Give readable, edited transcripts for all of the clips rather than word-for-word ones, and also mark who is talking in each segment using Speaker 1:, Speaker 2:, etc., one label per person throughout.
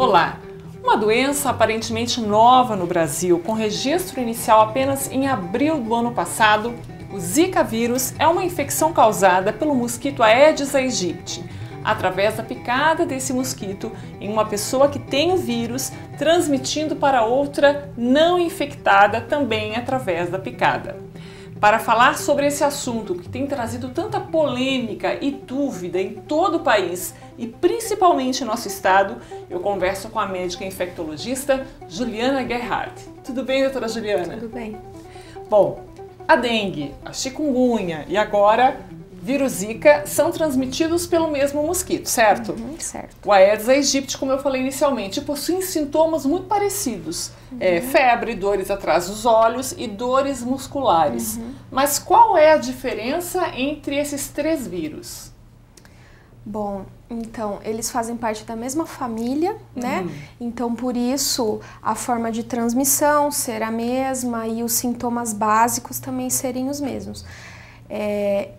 Speaker 1: Olá! Uma doença aparentemente nova no Brasil, com registro inicial apenas em abril do ano passado, o Zika vírus é uma infecção causada pelo mosquito Aedes aegypti, através da picada desse mosquito em uma pessoa que tem o vírus, transmitindo para outra não infectada também através da picada. Para falar sobre esse assunto que tem trazido tanta polêmica e dúvida em todo o país e principalmente em nosso estado, eu converso com a médica infectologista Juliana Gerhardt. Tudo bem, doutora Juliana?
Speaker 2: Tudo bem.
Speaker 1: Bom, a dengue, a chikungunya e agora vírus Zika são transmitidos pelo mesmo mosquito, certo?
Speaker 2: Certo.
Speaker 1: O Aedes aegypti, como eu falei inicialmente, possuem sintomas muito parecidos. Febre, dores atrás dos olhos e dores musculares. Mas qual é a diferença entre esses três vírus?
Speaker 2: Bom, então, eles fazem parte da mesma família, né? Então, por isso, a forma de transmissão ser a mesma e os sintomas básicos também serem os mesmos.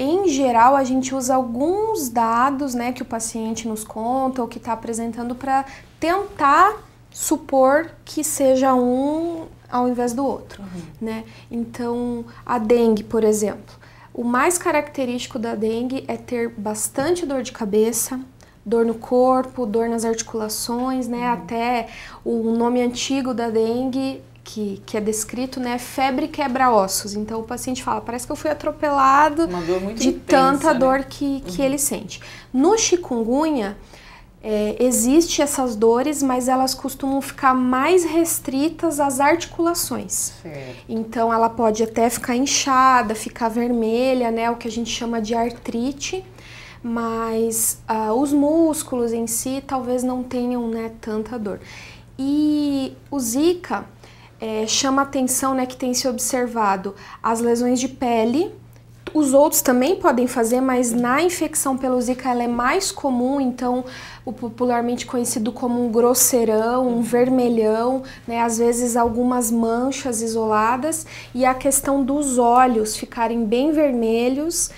Speaker 2: Em geral, a gente usa alguns dados, né, que o paciente nos conta ou que está apresentando para tentar supor que seja um ao invés do outro, né? Então, a dengue, por exemplo, o mais característico da dengue é ter bastante dor de cabeça, dor no corpo, dor nas articulações, né? Até o nome antigo da dengue que é descrito, né, febre quebra-ossos. Então o paciente fala, parece que eu fui atropelado de
Speaker 1: intensa,
Speaker 2: tanta dor,
Speaker 1: né?
Speaker 2: que ele sente. No chikungunya, existe essas dores, mas elas costumam ficar mais restritas às articulações.
Speaker 1: Certo.
Speaker 2: Então ela pode até ficar inchada, ficar vermelha, né, o que a gente chama de artrite, mas os músculos em si talvez não tenham, né, tanta dor. E o Zika chama atenção, né, que tem se observado as lesões de pele. Os outros também podem fazer, mas na infecção pelo Zika ela é mais comum, então o popularmente conhecido como um grosseirão, um vermelhão, né, às vezes algumas manchas isoladas, e a questão dos olhos ficarem bem vermelhos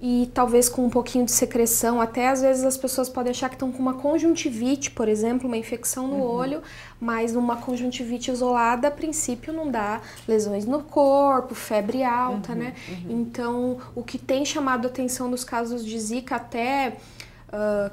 Speaker 2: e talvez com um pouquinho de secreção. Até às vezes as pessoas podem achar que estão com uma conjuntivite, por exemplo, uma infecção no olho, mas uma conjuntivite isolada, a princípio, não dá lesões no corpo, febre alta, né? Então, o que tem chamado a atenção nos casos de Zika, até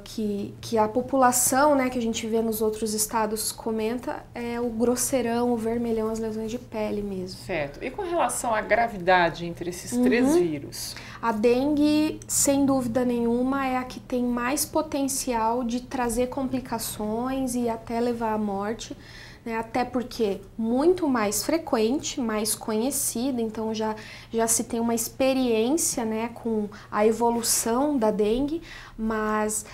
Speaker 2: que a população, né, que a gente vê nos outros estados comenta, é o grosseirão, o vermelhão, as lesões de pele mesmo.
Speaker 1: Certo. E com relação à gravidade entre esses três vírus?
Speaker 2: A dengue, sem dúvida nenhuma, é a que tem mais potencial de trazer complicações e até levar à morte, né? Até porque muito mais frequente, mais conhecida, então já se tem uma experiência, né, com a evolução da dengue, mas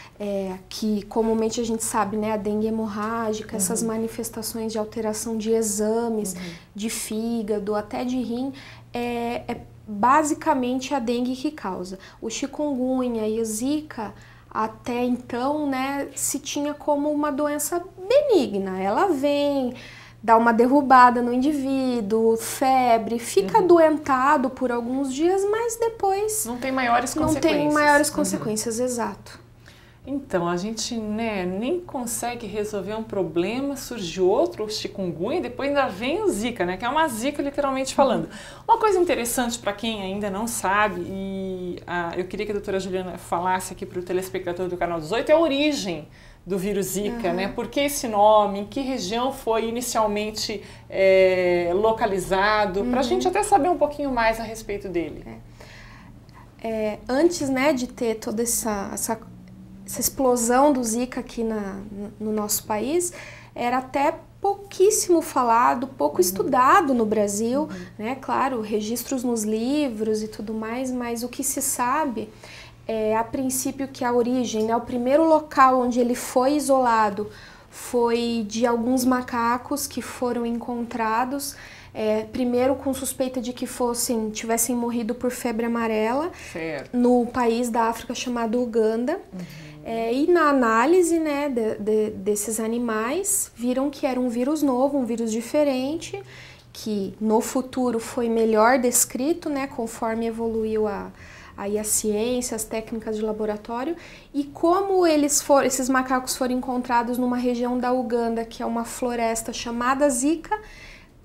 Speaker 2: que comumente a gente sabe, né, a dengue hemorrágica, essas manifestações de alteração de exames, de fígado, até de rim, é basicamente a dengue que causa. O chikungunya e o Zika, até então, né, se tinha como uma doença benigna. Ela vem, dá uma derrubada no indivíduo, febre, fica adoentado por alguns dias, mas depois
Speaker 1: não tem maiores consequências.
Speaker 2: Não tem maiores consequências, exato.
Speaker 1: Então, a gente, né, nem consegue resolver um problema, surge outro, o chikungunya, e depois ainda vem o Zika, né, que é uma Zika literalmente falando. Uma coisa interessante para quem ainda não sabe, e eu queria que a doutora Juliana falasse aqui para o telespectador do Canal 18, é a origem do vírus Zika, né? Por que esse nome? Em que região foi inicialmente localizado? Para a gente até saber um pouquinho mais a respeito dele.
Speaker 2: Antes, né, de ter toda essa explosão do Zika aqui no nosso país, era até pouquíssimo falado, pouco estudado no Brasil, né? Claro, registros nos livros e tudo mais, mas o que se sabe a princípio, que a origem, né, o primeiro local onde ele foi isolado foi de alguns macacos que foram encontrados, primeiro com suspeita de que tivessem morrido por febre amarela, no país da África chamado Uganda. E na análise, né, desses animais, viram que era um vírus novo, um vírus diferente, que no futuro foi melhor descrito, né, conforme evoluiu aí a ciência, as técnicas de laboratório, e como esses macacos foram encontrados numa região da Uganda, que é uma floresta chamada Zika,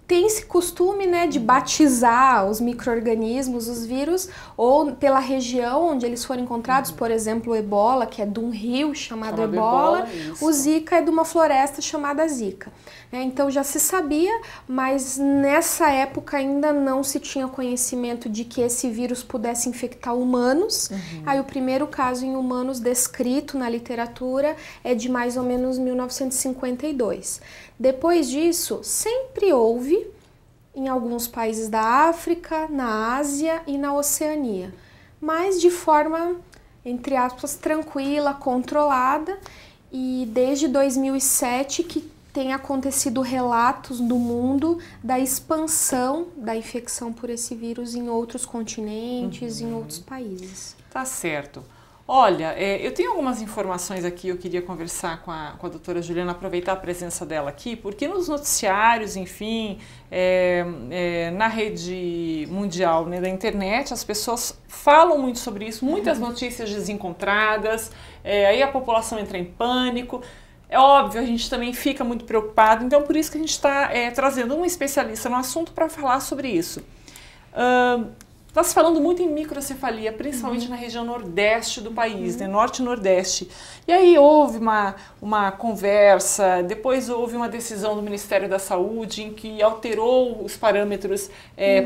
Speaker 2: tem esse costume, né, de batizar os micro-organismos, os vírus, ou pela região onde eles foram encontrados, por exemplo, o ebola, que é de um rio chamado ebola, o Zika é de uma floresta chamada Zika. Então já se sabia, mas nessa época ainda não se tinha conhecimento de que esse vírus pudesse infectar humanos. Aí o primeiro caso em humanos descrito na literatura é de mais ou menos 1952. Depois disso, sempre houve em alguns países da África, na Ásia e na Oceania, mas de forma, entre aspas, tranquila, controlada, e desde 2007 que tem acontecido relatos no mundo da expansão da infecção por esse vírus em outros continentes, em outros países.
Speaker 1: Tá certo. Olha, eu tenho algumas informações aqui, eu queria conversar com a doutora Juliana, aproveitar a presença dela aqui, porque nos noticiários, enfim, na rede mundial, né, da internet, as pessoas falam muito sobre isso, muitas notícias desencontradas, aí a população entra em pânico. É óbvio, a gente também fica muito preocupado, então por isso que a gente está trazendo um especialista no assunto para falar sobre isso. Está se falando muito em microcefalia, principalmente na região nordeste do país, né, norte e nordeste. E aí houve uma conversa, depois houve uma decisão do Ministério da Saúde em que alterou os parâmetros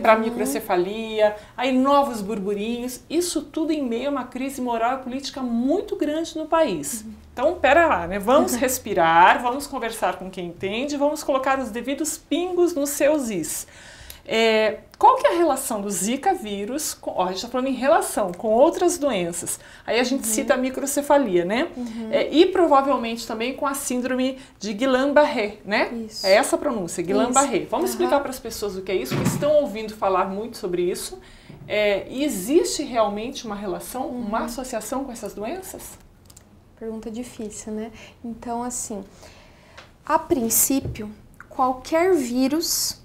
Speaker 1: para microcefalia, aí novos burburinhos, isso tudo em meio a uma crise moral e política muito grande no país. Então, pera lá, né? Vamos respirar, vamos conversar com quem entende, vamos colocar os devidos pingos nos seus is. Qual que é a relação do Zika vírus, a gente está falando em relação com outras doenças, aí a gente cita a microcefalia, né? E provavelmente também com a síndrome de Guillain-Barré, né? Isso. É essa a pronúncia, Guillain-Barré. Vamos explicar para as pessoas o que é isso, que estão ouvindo falar muito sobre isso. E existe realmente uma relação, uma associação com essas doenças?
Speaker 2: Pergunta difícil, né? Então, assim, a princípio, qualquer vírus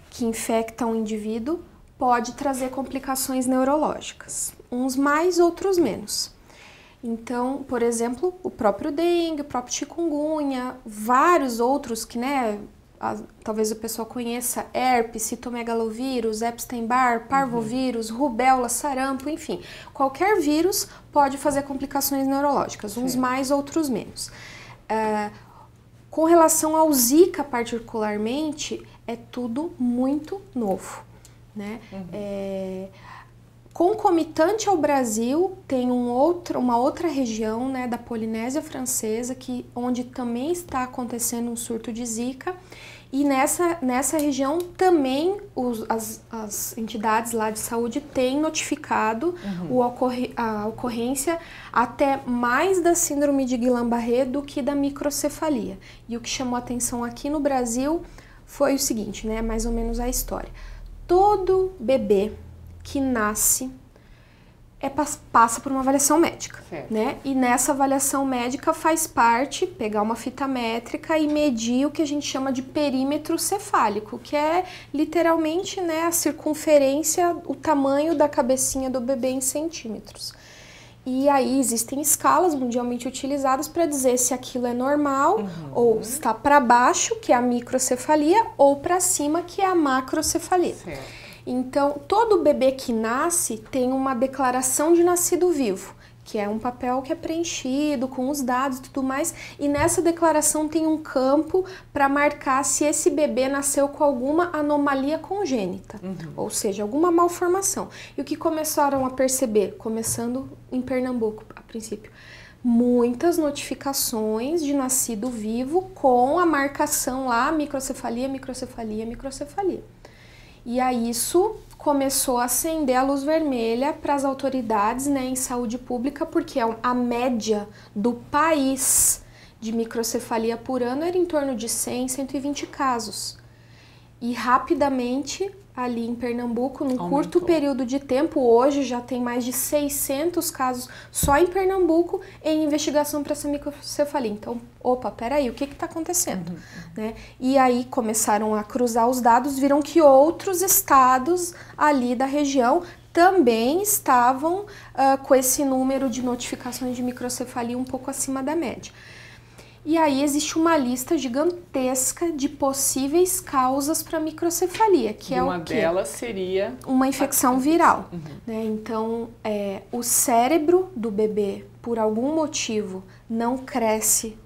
Speaker 2: que infecta um indivíduo pode trazer complicações neurológicas, uns mais, outros menos. Então, por exemplo, o próprio dengue, o próprio chikungunya, vários outros que, né, talvez a pessoa conheça, herpes, citomegalovírus, Epstein-Barr, parvovírus, rubéola, sarampo, enfim. Qualquer vírus pode fazer complicações neurológicas, uns mais, outros menos. Com relação ao Zika particularmente, é tudo muito novo, né? Concomitante ao Brasil, tem uma outra região, né, da Polinésia Francesa, onde também está acontecendo um surto de Zika, e nessa região também as entidades lá de saúde têm notificado a ocorrência até mais da síndrome de Guillain-Barré do que da microcefalia. E o que chamou a atenção aqui no Brasil foi o seguinte, né, mais ou menos a história. Todo bebê que nasce passa por uma avaliação médica, né? E nessa avaliação médica faz parte pegar uma fita métrica e medir o que a gente chama de perímetro cefálico, que é literalmente, né, a circunferência, o tamanho da cabecinha do bebê em centímetros. E aí existem escalas mundialmente utilizadas para dizer se aquilo é normal ou está para baixo, que é a microcefalia, ou para cima, que é a macrocefalia. Então, todo bebê que nasce tem uma declaração de nascido vivo, que é um papel que é preenchido com os dados e tudo mais, e nessa declaração tem um campo para marcar se esse bebê nasceu com alguma anomalia congênita, ou seja, alguma malformação. E o que começaram a perceber, começando em Pernambuco, a princípio, muitas notificações de nascido vivo com a marcação lá, microcefalia, microcefalia, microcefalia. E aí isso começou a acender a luz vermelha para as autoridades, né, em saúde pública, porque a média do país de microcefalia por ano era em torno de 100, 120 casos. E rapidamente, ali em Pernambuco, num curto período de tempo, hoje já tem mais de 600 casos só em Pernambuco em investigação para essa microcefalia. Então, opa, peraí, o que está acontecendo? Né? E aí começaram a cruzar os dados, viram que outros estados ali da região também estavam com esse número de notificações de microcefalia um pouco acima da média. E aí existe uma lista gigantesca de possíveis causas para microcefalia, que é o quê?
Speaker 1: Uma delas seria
Speaker 2: uma infecção viral. Né? Então, o cérebro do bebê, por algum motivo, não cresce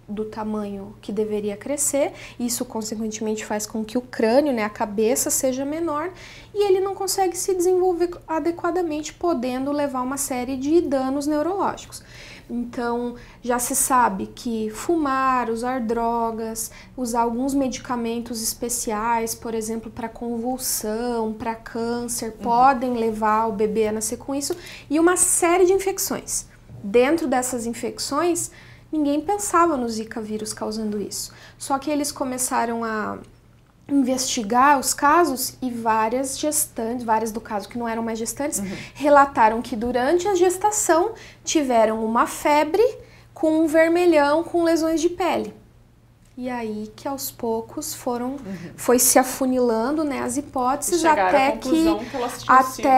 Speaker 2: do tamanho que deveria crescer. Isso, consequentemente, faz com que o crânio, né, a cabeça, seja menor e ele não consegue se desenvolver adequadamente, podendo levar uma série de danos neurológicos. Então, já se sabe que fumar, usar drogas, usar alguns medicamentos especiais, por exemplo, para convulsão, para câncer, podem levar o bebê a nascer com isso, e uma série de infecções. Dentro dessas infecções, ninguém pensava no Zika vírus causando isso. Só que eles começaram a investigar os casos e várias gestantes, várias do caso que não eram mais gestantes, relataram que durante a gestação tiveram uma febre com um vermelhão, com lesões de pele. E aí que aos poucos foi se afunilando, né, as hipóteses até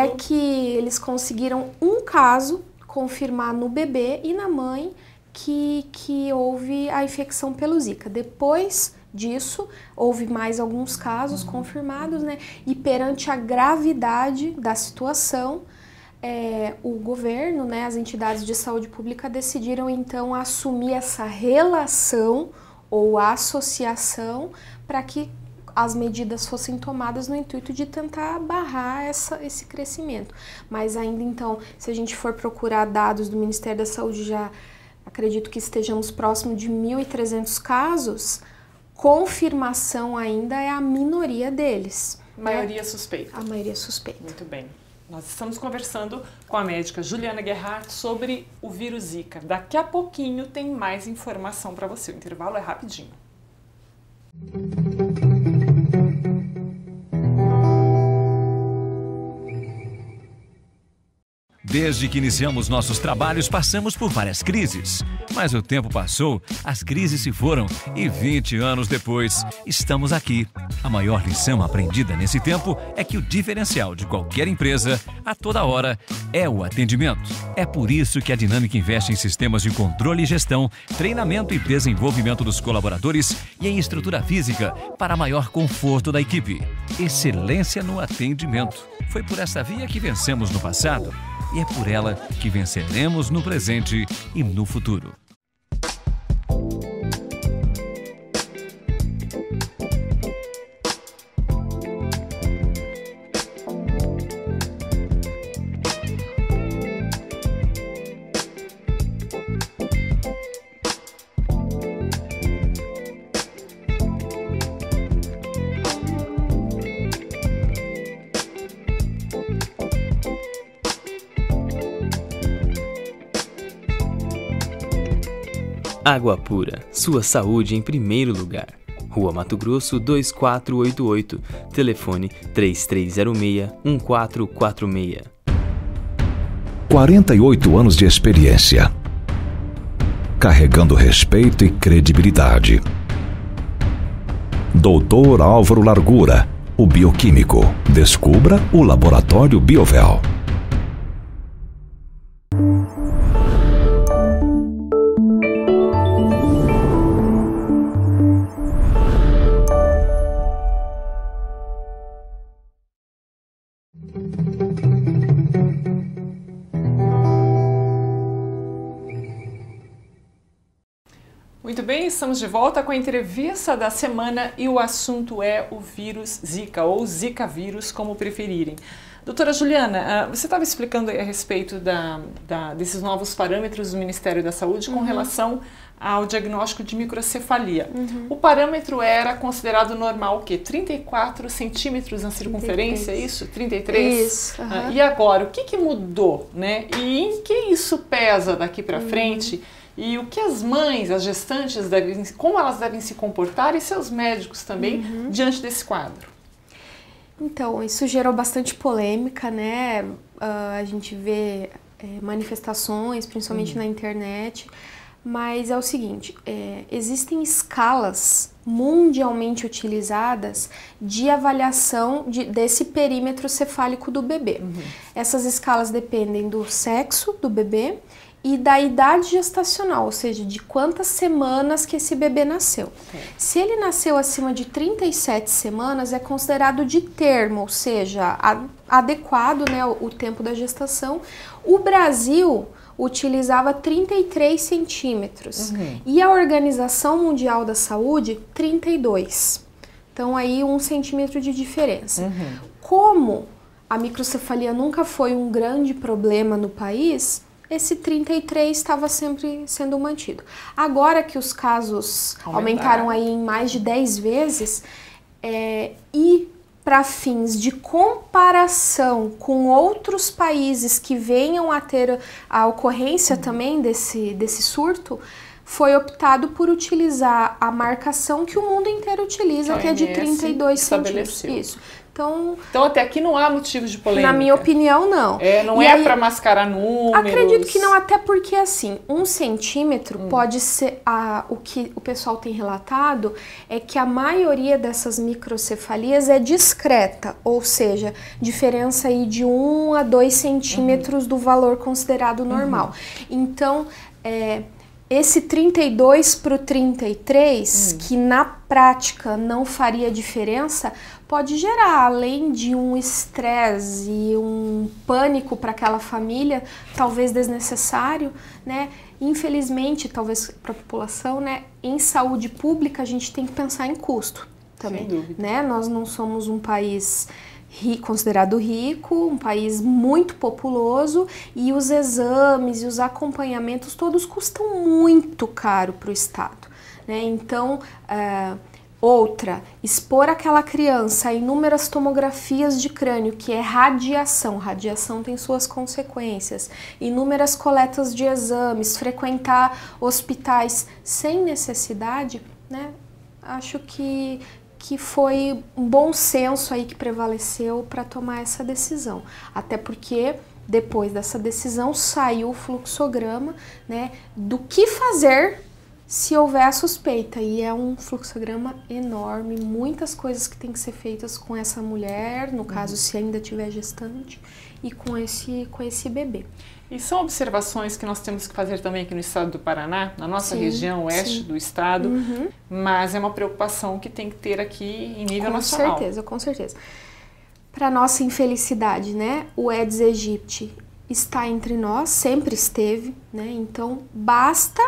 Speaker 2: que eles conseguiram um caso confirmar no bebê e na mãe que houve a infecção pelo Zika. Depois disso, houve mais alguns casos confirmados, né? E perante a gravidade da situação, o governo, né, as entidades de saúde pública decidiram então assumir essa relação ou associação para que as medidas fossem tomadas no intuito de tentar barrar esse crescimento. Mas ainda então, se a gente for procurar dados do Ministério da Saúde, já acredito que estejamos próximo de 1.300 casos, confirmação ainda é a minoria deles.
Speaker 1: Maioria suspeita.
Speaker 2: A maioria suspeita.
Speaker 1: Muito bem. Nós estamos conversando com a médica Juliana Gerhardt sobre o vírus Zika. Daqui a pouquinho tem mais informação para você. O intervalo é rapidinho.
Speaker 3: Desde que iniciamos nossos trabalhos, passamos por várias crises. Mas o tempo passou, as crises se foram e 20 anos depois, estamos aqui. A maior lição aprendida nesse tempo é que o diferencial de qualquer empresa, a toda hora, é o atendimento. É por isso que a Dinâmica investe em sistemas de controle e gestão, treinamento e desenvolvimento dos colaboradores e em estrutura física para maior conforto da equipe. Excelência no atendimento. Foi por essa via que vencemos no passado. E é por ela que venceremos no presente e no futuro.
Speaker 4: Água Pura, sua saúde em primeiro lugar. Rua Mato Grosso 2488, telefone 3306-1446.
Speaker 5: 48 anos de experiência, carregando respeito e credibilidade. Doutor Álvaro Largura, o bioquímico. Descubra o Laboratório Biovel.
Speaker 1: Muito bem, estamos de volta com a entrevista da semana e o assunto é o vírus Zika, ou Zika vírus, como preferirem. Doutora Juliana, você estava explicando a respeito desses novos parâmetros do Ministério da Saúde com relação ao diagnóstico de microcefalia. O parâmetro era considerado normal o quê? 34 centímetros na circunferência, 33. É isso? 33?
Speaker 2: Isso.
Speaker 1: E agora, o que mudou, né? E em que isso pesa daqui para frente? E o que as mães, as gestantes, como elas devem se comportar e seus médicos também diante desse quadro?
Speaker 2: Então, isso gerou bastante polêmica, né? A gente vê manifestações, principalmente na internet, Mas é o seguinte, existem escalas mundialmente utilizadas de avaliação desse perímetro cefálico do bebê. Essas escalas dependem do sexo do bebê e da idade gestacional, ou seja, de quantas semanas que esse bebê nasceu. Se ele nasceu acima de 37 semanas, é considerado de termo, ou seja, adequado, né, o tempo da gestação. O Brasil utilizava 33 centímetros e a Organização Mundial da Saúde, 32. Então, aí 1 centímetro de diferença. Como a microcefalia nunca foi um grande problema no país, esse 33 estava sempre sendo mantido. Agora que os casos aumentaram aí em mais de 10 vezes, e para fins de comparação com outros países que venham a ter a ocorrência também desse surto, foi optado por utilizar a marcação que o mundo inteiro utiliza, que é de 32 centímetros. Isso. Então,
Speaker 1: até aqui não há motivos de polêmica.
Speaker 2: Na minha opinião, não.
Speaker 1: Não é para mascarar números.
Speaker 2: Acredito que não, até porque assim, 1 centímetro pode ser, o que o pessoal tem relatado é que a maioria dessas microcefalias é discreta, ou seja, diferença aí de 1 a 2 centímetros do valor considerado normal. Então, esse 32 para o 33, que na prática não faria diferença, pode gerar, além de um estresse e um pânico para aquela família, talvez desnecessário, né? Infelizmente, talvez para a população, né? Em saúde pública, a gente tem que pensar em custo também.
Speaker 1: Sem dúvida.
Speaker 2: Né? Nós não somos um país considerado rico, um país muito populoso, e os exames e os acompanhamentos todos custam muito caro para o Estado, né? Então, expor aquela criança a inúmeras tomografias de crânio, que é radiação tem suas consequências, inúmeras coletas de exames, frequentar hospitais sem necessidade, né? Acho que foi um bom senso aí que prevaleceu para tomar essa decisão. Até porque depois dessa decisão saiu o fluxograma, né, do que fazer se houver a suspeita. E é um fluxograma enorme, muitas coisas que tem que ser feitas com essa mulher, no caso se ainda tiver gestante, e com esse bebê.
Speaker 1: E são observações que nós temos que fazer também aqui no estado do Paraná, na nossa região oeste do estado, mas é uma preocupação que tem que ter aqui em nível nacional.
Speaker 2: Com certeza. Para nossa infelicidade, né, o Aedes aegypti está entre nós, sempre esteve, né, então basta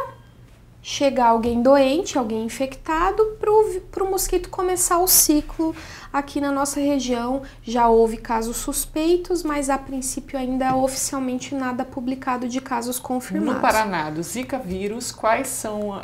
Speaker 2: chegar alguém doente, alguém infectado, para o mosquito começar o ciclo. Aqui na nossa região já houve casos suspeitos, mas a princípio ainda oficialmente nada publicado de casos confirmados.
Speaker 1: No Paraná, do Zika vírus, quais são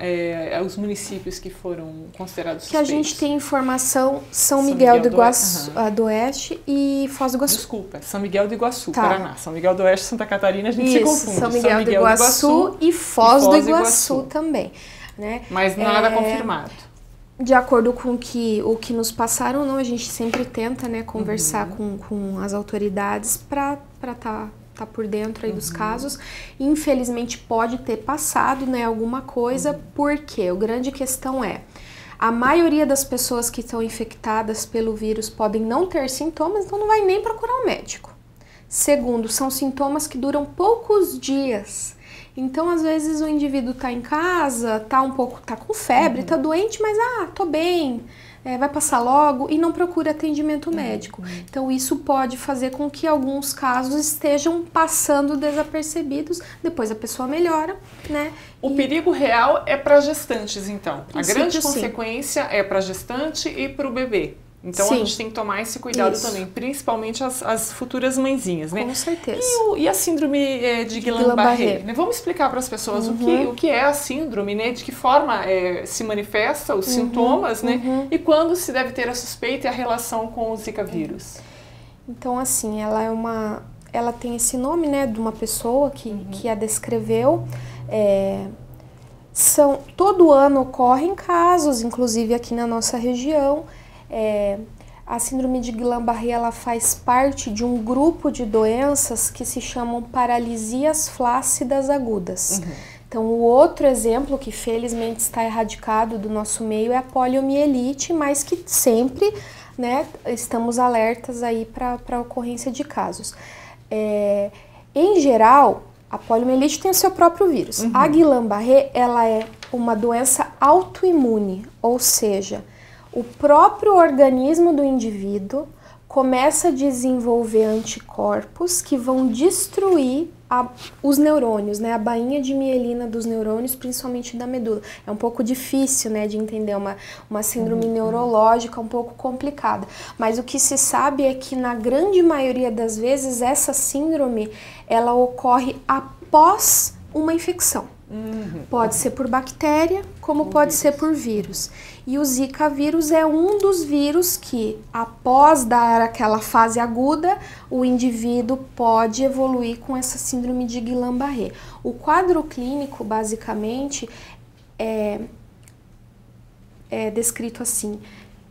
Speaker 1: os municípios que foram considerados suspeitos?
Speaker 2: Que a gente tem informação, São Miguel do Iguaçu, do Oeste e Foz do Iguaçu.
Speaker 1: Desculpa, São Miguel do Iguaçu, Paraná. São Miguel do Oeste, Santa Catarina, a gente se confunde.
Speaker 2: São Miguel do Iguaçu e Foz do Iguaçu também. Né?
Speaker 1: Mas nada confirmado.
Speaker 2: De acordo com o que nos passaram, não, a gente sempre tenta, né, conversar com as autoridades para tá por dentro aí dos casos. Infelizmente pode ter passado, né, alguma coisa, porque a grande questão é, a maioria das pessoas que estão infectadas pelo vírus podem não ter sintomas, então não vai nem procurar um médico. Segundo, são sintomas que duram poucos dias. Então, às vezes, o indivíduo tá em casa, tá com febre, tá doente, mas, tô bem, vai passar logo, e não procura atendimento médico. Então, isso pode fazer com que alguns casos estejam passando desapercebidos, depois a pessoa melhora, né?
Speaker 1: O perigo real é para gestantes, então. A grande consequência é para gestante e para o bebê. Então a gente tem que tomar esse cuidado também, principalmente as futuras mãezinhas, né?
Speaker 2: Com certeza.
Speaker 1: E a síndrome de Guillain-Barré? Né? Vamos explicar para as pessoas o que é a síndrome, né? De que forma se manifesta os sintomas, né? E quando se deve ter a suspeita e a relação com o Zika vírus?
Speaker 2: Então, assim, ela tem esse nome, né? De uma pessoa que a descreveu. Todo ano ocorrem casos, inclusive aqui na nossa região. A síndrome de Guillain-Barré, ela faz parte de um grupo de doenças que se chamam paralisias flácidas agudas. Então, o outro exemplo que felizmente está erradicado do nosso meio é a poliomielite, mas que sempre, né, estamos alertas aí para a ocorrência de casos. Em geral, a poliomielite tem o seu próprio vírus. A Guillain-Barré, ela é uma doença autoimune, ou seja, o próprio organismo do indivíduo começa a desenvolver anticorpos que vão destruir os neurônios, né? A bainha de mielina dos neurônios, principalmente da medula. É um pouco difícil, né, de entender, uma síndrome neurológica um pouco complicada. Mas o que se sabe é que na grande maioria das vezes essa síndrome, ela ocorre após uma infecção. Pode ser por bactéria, como pode ser por vírus. E o Zika vírus é um dos vírus que, após dar aquela fase aguda, o indivíduo pode evoluir com essa síndrome de Guillain-Barré. O quadro clínico, basicamente, é descrito assim: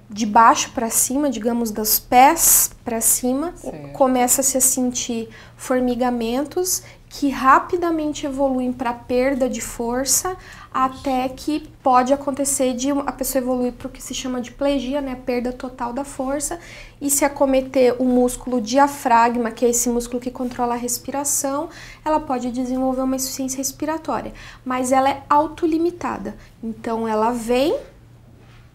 Speaker 2: de baixo para cima, digamos, dos pés para cima, começa-se a sentir formigamentos que rapidamente evoluem para perda de força, até que pode acontecer de a pessoa evoluir para o que se chama de plegia, né, perda total da força, e se acometer o músculo diafragma, que é esse músculo que controla a respiração, ela pode desenvolver uma insuficiência respiratória, mas ela é autolimitada, então ela vem,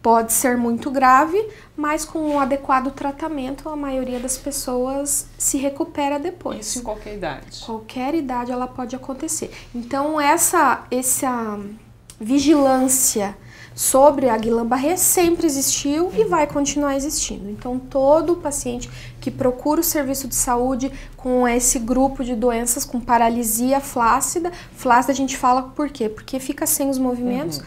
Speaker 2: pode ser muito grave, mas com um adequado tratamento, a maioria das pessoas se recupera depois.
Speaker 1: Isso em qualquer idade?
Speaker 2: Qualquer idade ela pode acontecer. Então, essa vigilância sobre a Guillain-Barré sempre existiu e vai continuar existindo. Então, todo paciente que procura o serviço de saúde com esse grupo de doenças, com paralisia flácida a gente fala por quê? Porque fica sem os movimentos,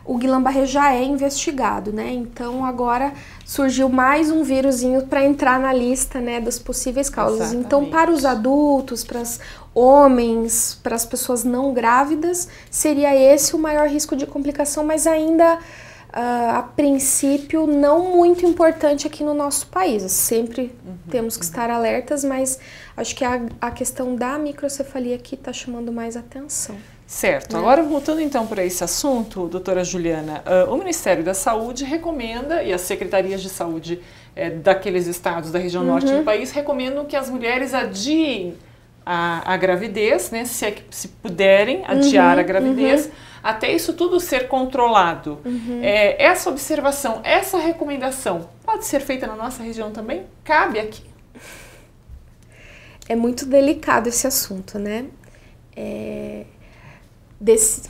Speaker 2: o Guillain-Barré já é investigado, né? Então, agora surgiu mais um vírusinho para entrar na lista, né, das possíveis causas. Exatamente. Então, para os adultos, para os homens, para as pessoas não grávidas, seria esse o maior risco de complicação, mas ainda, a princípio, não muito importante aqui no nosso país. Sempre temos que estar alertas, mas acho que a questão da microcefalia aqui está chamando mais atenção.
Speaker 1: Certo. Agora, voltando então para esse assunto, doutora Juliana, o Ministério da Saúde recomenda, e as secretarias de saúde daqueles estados da região norte do país recomendam que as mulheres adiem a gravidez, né, se puderem adiar a gravidez, até isso tudo ser controlado. Essa observação, essa recomendação pode ser feita na nossa região também? Cabe aqui?
Speaker 2: É muito delicado esse assunto, né?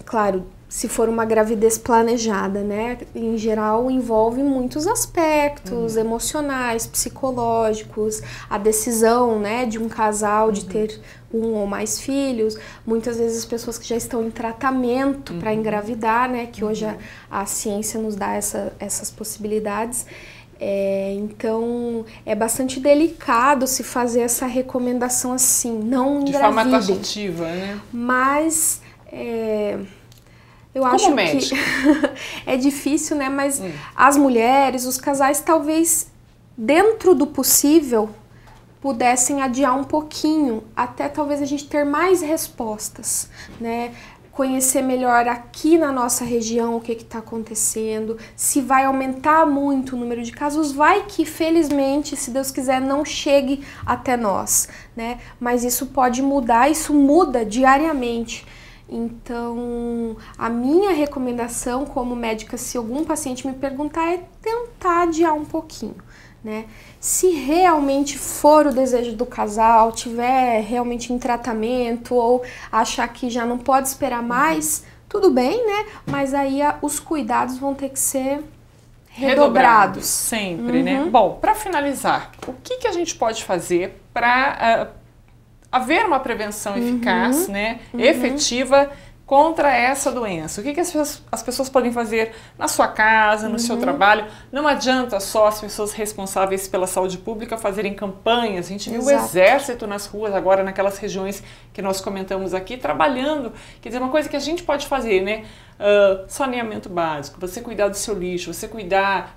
Speaker 2: Claro, se for uma gravidez planejada, né, em geral envolve muitos aspectos emocionais, psicológicos, a decisão, né, de um casal de ter um ou mais filhos, muitas vezes as pessoas que já estão em tratamento para engravidar, né, que hoje a ciência nos dá essas possibilidades. Então, é bastante delicado se fazer essa recomendação assim, não engravidem.
Speaker 1: De forma taxativa, né?
Speaker 2: Mas eu acho que é difícil, né? Mas as mulheres, os casais, talvez dentro do possível pudessem adiar um pouquinho, até talvez a gente ter mais respostas, né? Conhecer melhor aqui na nossa região o que está acontecendo, se vai aumentar muito o número de casos, vai que felizmente, se Deus quiser, não chegue até nós, né? Mas isso pode mudar, isso muda diariamente. Então, a minha recomendação como médica, se algum paciente me perguntar, é tentar adiar um pouquinho, né? Se realmente for o desejo do casal, tiver realmente em tratamento ou achar que já não pode esperar mais, tudo bem, né? Mas aí os cuidados vão ter que ser redobrados.
Speaker 1: Sempre, né? Bom, para finalizar, o que a gente pode fazer para haver uma prevenção eficaz, né, efetiva contra essa doença? O que as pessoas podem fazer na sua casa, no seu trabalho? Não adianta só as pessoas responsáveis pela saúde pública fazerem campanhas. A gente viu o exército nas ruas agora, naquelas regiões que nós comentamos aqui, trabalhando. Quer dizer, uma coisa que a gente pode fazer, né? Saneamento básico, você cuidar do seu lixo, você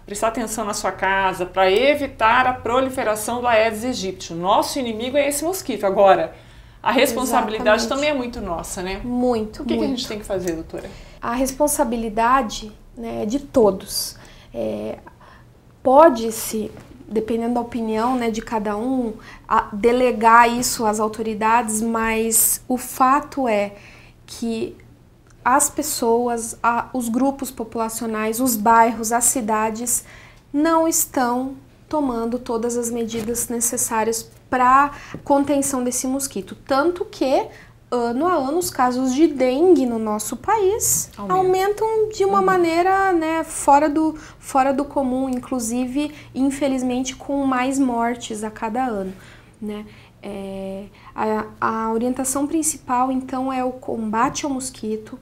Speaker 1: prestar atenção na sua casa para evitar a proliferação do Aedes aegypti. O nosso inimigo é esse mosquito. Agora, A responsabilidade
Speaker 2: Exatamente.
Speaker 1: também é muito nossa, né?
Speaker 2: Muito,
Speaker 1: O que a
Speaker 2: muito.
Speaker 1: gente tem que fazer, doutora?
Speaker 2: A responsabilidade, né, é de todos. Pode-se, dependendo da opinião, né, de cada um, delegar isso às autoridades, mas o fato é que as pessoas, os grupos populacionais, os bairros, as cidades não estão tomando todas as medidas necessárias para contenção desse mosquito. Tanto que, ano a ano, os casos de dengue no nosso país aumentam de uma maneira, né, fora do comum, inclusive, infelizmente, com mais mortes a cada ano, né? A orientação principal, então, é o combate ao mosquito.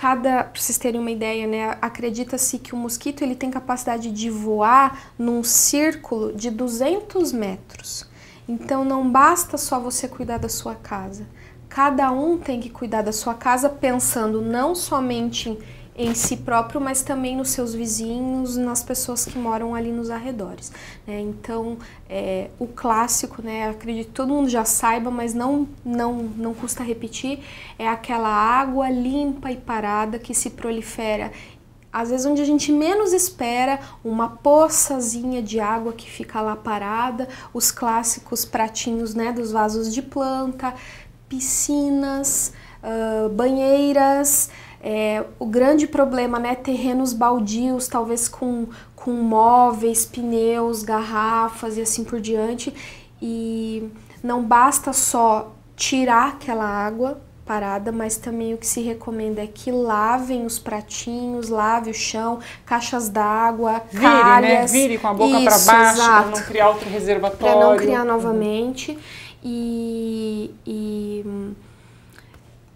Speaker 2: Para vocês terem uma ideia, né, acredita-se que o mosquito ele tem capacidade de voar num círculo de 200 metros. Então, não basta só você cuidar da sua casa. Cada um tem que cuidar da sua casa pensando não somente em si próprio, mas também nos seus vizinhos, nas pessoas que moram ali nos arredores, né? Então, o clássico, né, acredito que todo mundo já saiba, mas não custa repetir, é aquela água limpa e parada que se prolifera, às vezes onde a gente menos espera, uma poçazinha de água que fica lá parada, os clássicos pratinhos, né, dos vasos de planta, piscinas, banheiras. O grande problema, né, terrenos baldios, talvez com móveis, pneus, garrafas e assim por diante, e não basta só tirar aquela água parada, mas também o que se recomenda é que lavem os pratinhos, lave o chão, caixas d'água, calhas.
Speaker 1: Vire com a boca para baixo, para não criar outro reservatório.
Speaker 2: Para não criar novamente.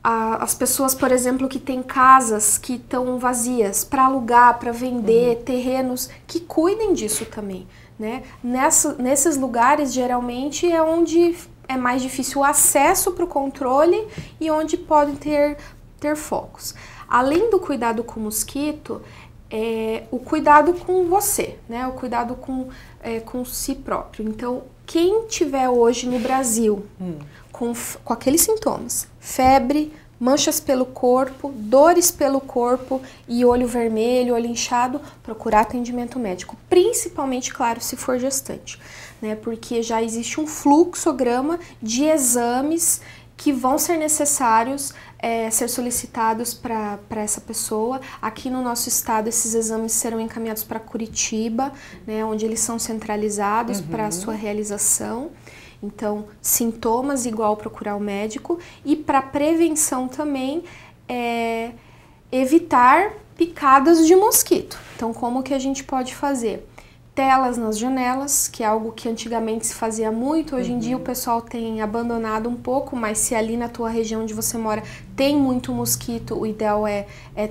Speaker 2: As pessoas, por exemplo, que têm casas que estão vazias para alugar, para vender, terrenos, que cuidem disso também, né? Nesses lugares, geralmente, é onde é mais difícil o acesso para o controle e onde podem ter focos. Além do cuidado com o mosquito, o cuidado com você, né? O cuidado com si próprio. Então, quem tiver hoje no Brasil com aqueles sintomas, febre, manchas pelo corpo, dores pelo corpo e olho vermelho, olho inchado, procurar atendimento médico, principalmente, claro, se for gestante, né? Porque já existe um fluxograma de exames que vão ser necessários ser solicitados para essa pessoa. Aqui no nosso estado, esses exames serão encaminhados para Curitiba, né, onde eles são centralizados para a sua realização. Então, sintomas igual procurar o médico. E para prevenção também, evitar picadas de mosquito. Então, como que a gente pode fazer? Telas nas janelas, que é algo que antigamente se fazia muito, hoje em dia o pessoal tem abandonado um pouco, mas se ali na tua região onde você mora tem muito mosquito, o ideal é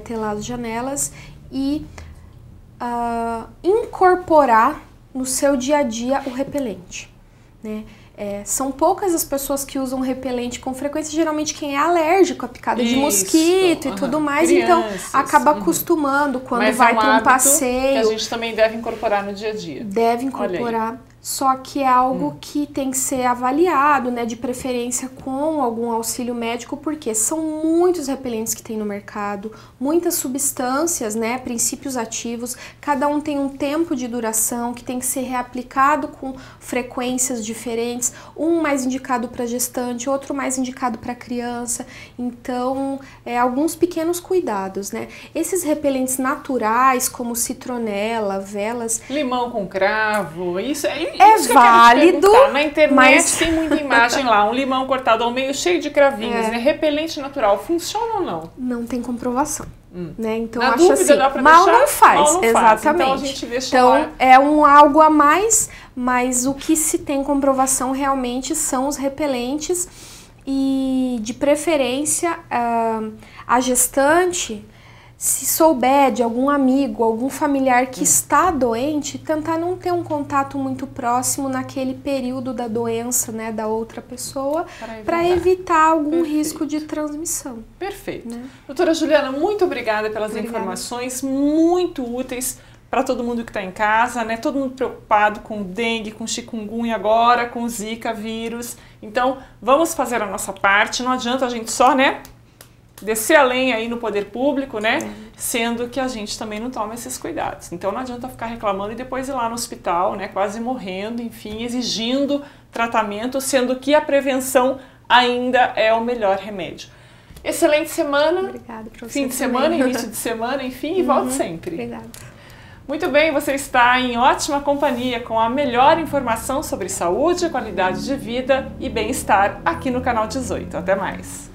Speaker 2: telar as janelas e incorporar no seu dia a dia o repelente, né? São poucas as pessoas que usam repelente com frequência, geralmente quem é alérgico a picada de mosquito e tudo mais, crianças, então acaba acostumando quando
Speaker 1: mas
Speaker 2: vai para um
Speaker 1: passeio.
Speaker 2: passeio.
Speaker 1: Que a gente também deve incorporar no dia a dia.
Speaker 2: Deve incorporar, só que é algo que tem que ser avaliado, né, de preferência com algum auxílio médico, porque são muitos repelentes que tem no mercado, muitas substâncias, né, princípios ativos, cada um tem um tempo de duração que tem que ser reaplicado com frequências diferentes, um mais indicado para gestante, outro mais indicado para criança, então alguns pequenos cuidados, né. Esses repelentes naturais, como citronela, velas...
Speaker 1: Limão com cravo, isso é
Speaker 2: válido,
Speaker 1: na internet
Speaker 2: mas...
Speaker 1: tem muita imagem lá, um limão cortado ao meio cheio de cravinhos, né? Repelente natural, funciona ou não?
Speaker 2: Não tem comprovação, né? Então
Speaker 1: na
Speaker 2: acho
Speaker 1: dúvida,
Speaker 2: assim,
Speaker 1: dá pra
Speaker 2: mal
Speaker 1: deixar,
Speaker 2: não faz,
Speaker 1: mal não
Speaker 2: exatamente.
Speaker 1: Faz. Então a gente deixa
Speaker 2: então
Speaker 1: lá.
Speaker 2: É algo a mais, mas o que se tem comprovação realmente são os repelentes e de preferência a gestante, se souber de algum amigo, algum familiar que está doente, tentar não ter um contato muito próximo naquele período da doença, né, da outra pessoa, para evitar algum risco de transmissão.
Speaker 1: Perfeito.
Speaker 2: Né?
Speaker 1: Doutora Juliana, muito obrigada pelas informações muito úteis para todo mundo que está em casa, né? Todo mundo preocupado com dengue, com chikungunya agora, com zika vírus. Então, vamos fazer a nossa parte. Não adianta a gente só, né, descer a lenha aí no poder público, né? Sendo que a gente também não toma esses cuidados. Então, não adianta ficar reclamando e depois ir lá no hospital, né, quase morrendo, enfim, exigindo tratamento, sendo que a prevenção ainda é o melhor remédio. Excelente semana.
Speaker 2: Obrigada, professor.
Speaker 1: Fim de semana, início de semana, enfim, e volte sempre.
Speaker 2: Obrigada.
Speaker 1: Muito bem, você está em ótima companhia com a melhor informação sobre saúde, qualidade de vida e bem-estar aqui no Canal 18. Até mais!